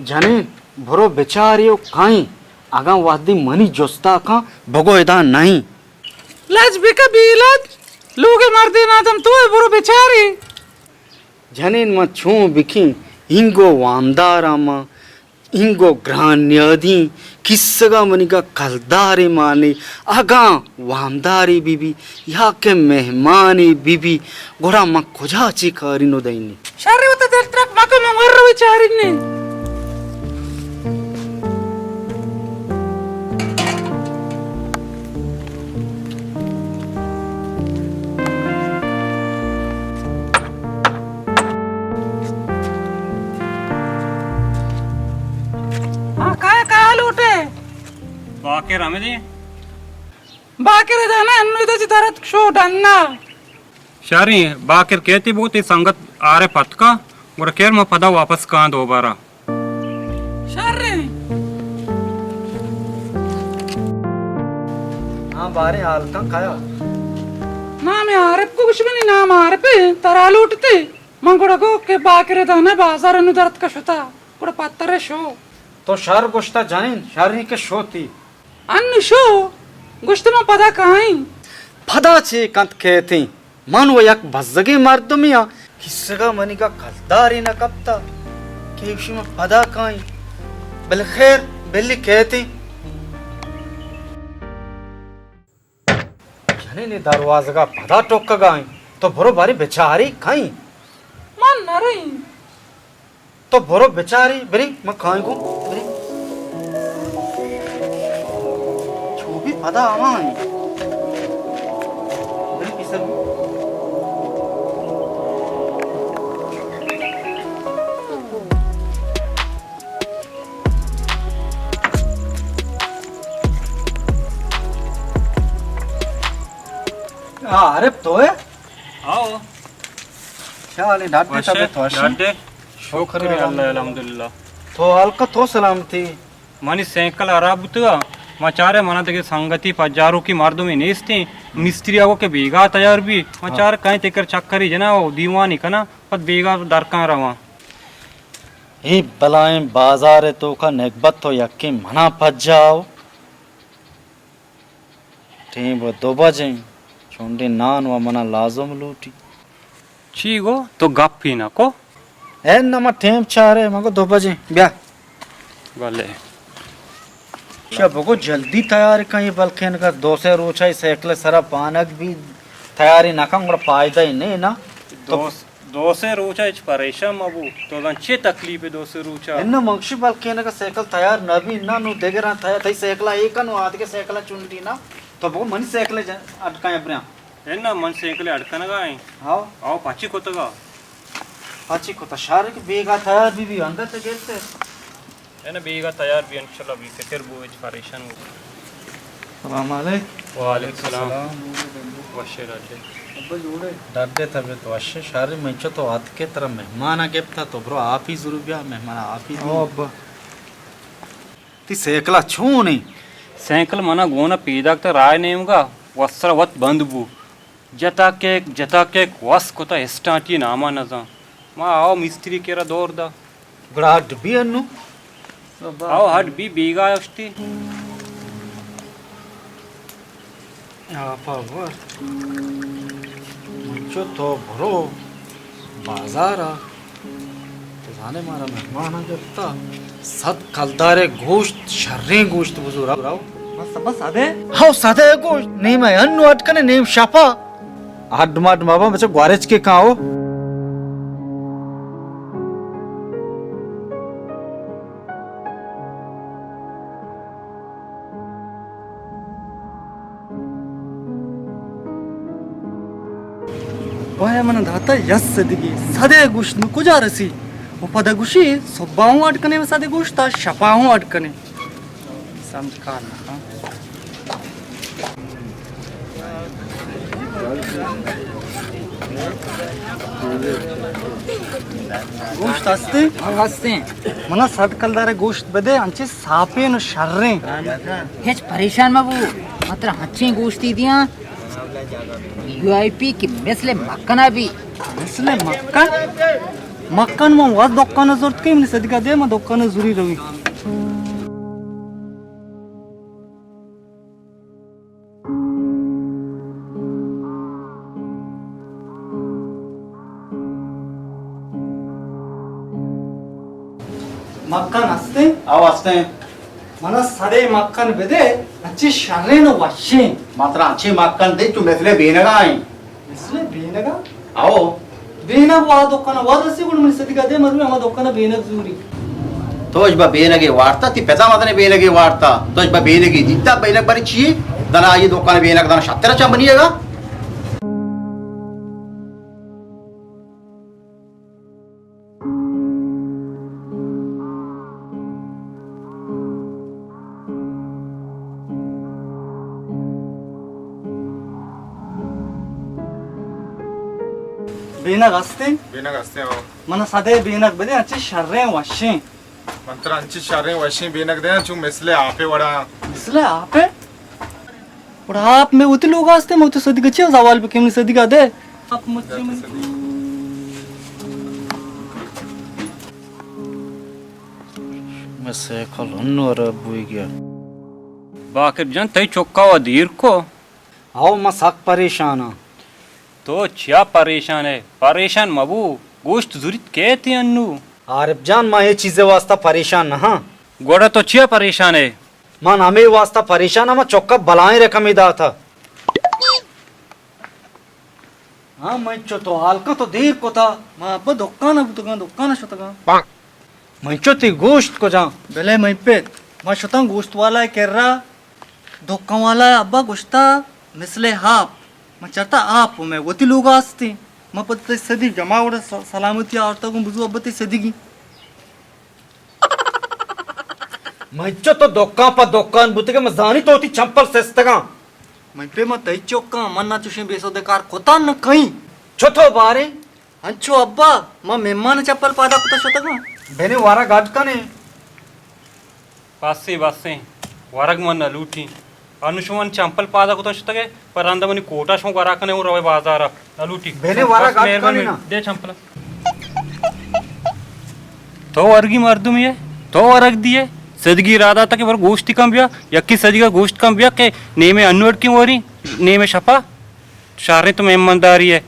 जाने भरो बेचारियो काई आगा वादी मनी जोस्ता का भगो एदा नहीं लाज बेका बीलाज लोगे मार देना तुम तो बरो बेचारी जाने म छू बिखी इंगो वामदारामा इंगो ग्रान्यदी किस्सगा मनिका कलदारे माने आगा वामदारी बीबी यहाँ के मेहमानी बीबी गोरा म खोजा ची करिनो दैनी शारे वता देर ट्रक माको मर बेचारी ने बाके रामेजी बाके जाना अन्नु इधर तरत शो डन्ना शारी बाकर कहती बहुत ही संगत आरे पतका और केर में पदा वापस कहाँ दोबारा शारे हाँ बारे हाल का खाया ना मैं आरप को कुछ भी नहीं नाम आरप तरा लूटते मंगोड़ा को के बाके जाना बाजार अन्नु दरत का शोता कोड़ा पत्तरे शो तो शार गोश्ता जाने शारी के शो थी अन्नु शो गुश्त में पदा कहाँ पदा छे कंत कहते मन वो यक भज्जगे मार दो मिया किसका मनी का कलदारी न कपता के उसी में पदा कहाँ बल खैर बेली कहते जाने ने दरवाजा का पदा टोक गाय तो भरो बारी बेचारी खाई मन नरई तो भरो बेचारी बरी मैं खाई को बरी छुबी पदा आवाई बरी किसर हाँ अरे तो है आओ शाले डाटे तबे तो डाटे शुक्र अल्लाह अल्हम्दुलिल्लाह तो अलका तो सलामती मनी सैकल अराबुतगा मचारे मनाते संगति पजारू की मर्दों में नेस्ते मिस्त्री आगो के बेगा तैयार भी मचार कहीं तेकर चक्करी जना वो दीवानी कना पद बेगा दरका रवा ही बलाएं बाजार तो का नेकबत तो यक्की मना पज जाओ ठीक वो 2 बजे छोंडे नान व मना लाजम लूटी चीगो तो गप्पी ना को ए नमा टेम चारे मको 2 बजे ब्या भले शबको जल्दी तैयार कहीं बल्कि का 2 से रोचाई सैकले सरा पानक भी तैयारी ना का फायदा ही नहीं ना दो से रोचा इच परेशान मबू तो लंचे तकलीफ है 2 से रोचा इन्ना मंगशी बल्कि का सैकल तैयार न भी ना नु देगरा तैयार थई सैकला एक नु आद के सैकला चुनटी ना तो बको मन सैकले अटका अपने एन्ना मन सैकले अटकन गाय आओ आओ पाची कोतगा पाची को तशार के बेगा तैयार भी अंदर से गेते एना बेगा तैयार भी इंशाल्लाह भी फिकर बो इच परेशान हो सलाम अलैकुम वालेकुम सलाम वशराजे अब जोड़े डरते तबे तो अशे शारे मंचो तो आत के तरह मेहमान आ गेता तो ब्रो आप ही जरूर बिया मेहमान आप ही ओ अब ती सैकला छू नहीं सैकल मना गोना पीदाक तो राय नेमगा वस्त्रवत बंदबू जता के वस कोता एस्टाटी नामा नजा मा आओ मिस्त्री केरा दौर दा गड़ा डबी अन्नु आओ हट भी बीगा अष्टी आपा वर मंचो तो भरो बाजारा तो जाने मारा मेहमान आ गेता सद कलदारे गोश्त शर्रे गोश्त बुजुरा राव बस अबे हाउ सादे गोश्त नहीं मैं अन्नु अटकने नेम शापा आडमाड माबा बच्चे ग्वारेज के कहाँ हो वह मन धाता यस सदगी सदे गुश नु कुजारसी वो पदा गुशी सुबाऊ अटकने में सदे गुश ता शपाऊ अटकने समझ का ना गोश्त हस्ते मना सद कलदारे गोश्त बदे अंचे सापे न शर्रे हेच परेशान मबू मात्र हच्चे गोश्ती दिया यूआईपी की मिसले मक्कना भी मिसले मक्कन मक्कन मग वाज दोक्कान जोरत काही म्हणजे सदिका दे मग दोक्कान जुरी रवी मक्कन असते ಅವ ಅಷ್ಟೇ మన సరే మక్కన్ బెదే అచ్చి షర్రేన వషే ಮಾತ್ರ ಅಂಚೆ ಮಕ್ಕಂದೆ ತು ಮೆಸ್ಲೆ ಬೇನಗಾಯಿ మిస్లే బేనగా ಅವು బేనగ వా దొక్కన వారసి కూడా మన సదిగా దే మరు మా దొక్కన బేనగ జూరి ತೋಜ್ ಬಾ ಬೇನಗೆ ವಾರ್ತಾ ತಿ ಪೆದ ಮದನೆ ಬೇನಗೆ ವಾರ್ತಾ ತೋಜ್ ಬಾ ಬೇನಗೆ ಜಿದ್ದ ಬೇನಗ ಬರಿ ಚಿ ದನ ಆಯಿ ದೊಕ್ಕನ ಬೇನಗ ದನ ಶತ್ತರ ಚ ಬನಿಯೇಗ బేనగ అస్తే बेनग असते हो మన సదే బేనగ బెదే అచ్చి షర్రే వషే मंत्र अंची शारे वशी बेनग दे चु मेसले आपे वडा मिसले आपे और आप में उतने लोग आस्ते मैं तो सदिका चे सवाल पे केमनी सदिका दे आप मच्छी में मसे खलोनोर बुई गया बाकिर जन तई चौका व दीर को आओ मसाक परेशान तो क्या परेशान है परेशान मबू गोश्त जुरित कहते अन्नू आरिफ जान मां ये चीजें वास्ता परेशान ना हाँ गोड़ा तो क्या परेशान है मान हमें वास्ता परेशान हम चौका बलाएं रकमीदा था हाँ मैं तो हाल का तो देर को था मैं अब दुकान शतगा मैं ती गोश्त को जा बेले मैं पे मैं शतंग गोश्त वाला है केर्रा दुकान वाला है अब्बा गोश्ता मिसले हाप मैं चरता आप मैं वती लोग आस्ते मैं पत्ते सदी जमा उड़ा सलामती औरतों को बुझू अब्बा ते सदी की मैं तो दुकान बुते के मजानी तो होती चंपल सेस्तगा मैं पे मैं तई चौका मन्ना चुशे बेसो दे कार कोता न कहीं छोथो बारे अंचो अब्बा मैं मेहमान चप्पल पादा कुता शतगा बेने वारा गाटकाने पासे बासे वरग मन लूटी अनुशमन चंपल पादा को तो शतगे पर अंदा मनी कोटा शो गराकने हो रवे बाजार लूटी बेने वारा गाटकाने ना दे चंपल तो वर्गी मर्दुम ये तो वरग दिए सदगी राधा तक वर गोश्त कम बिया यक्की सदगी गोश्त कम बिया के नेमे अनवट की वरी नेमे शपा शारे तो मेहमानदारी है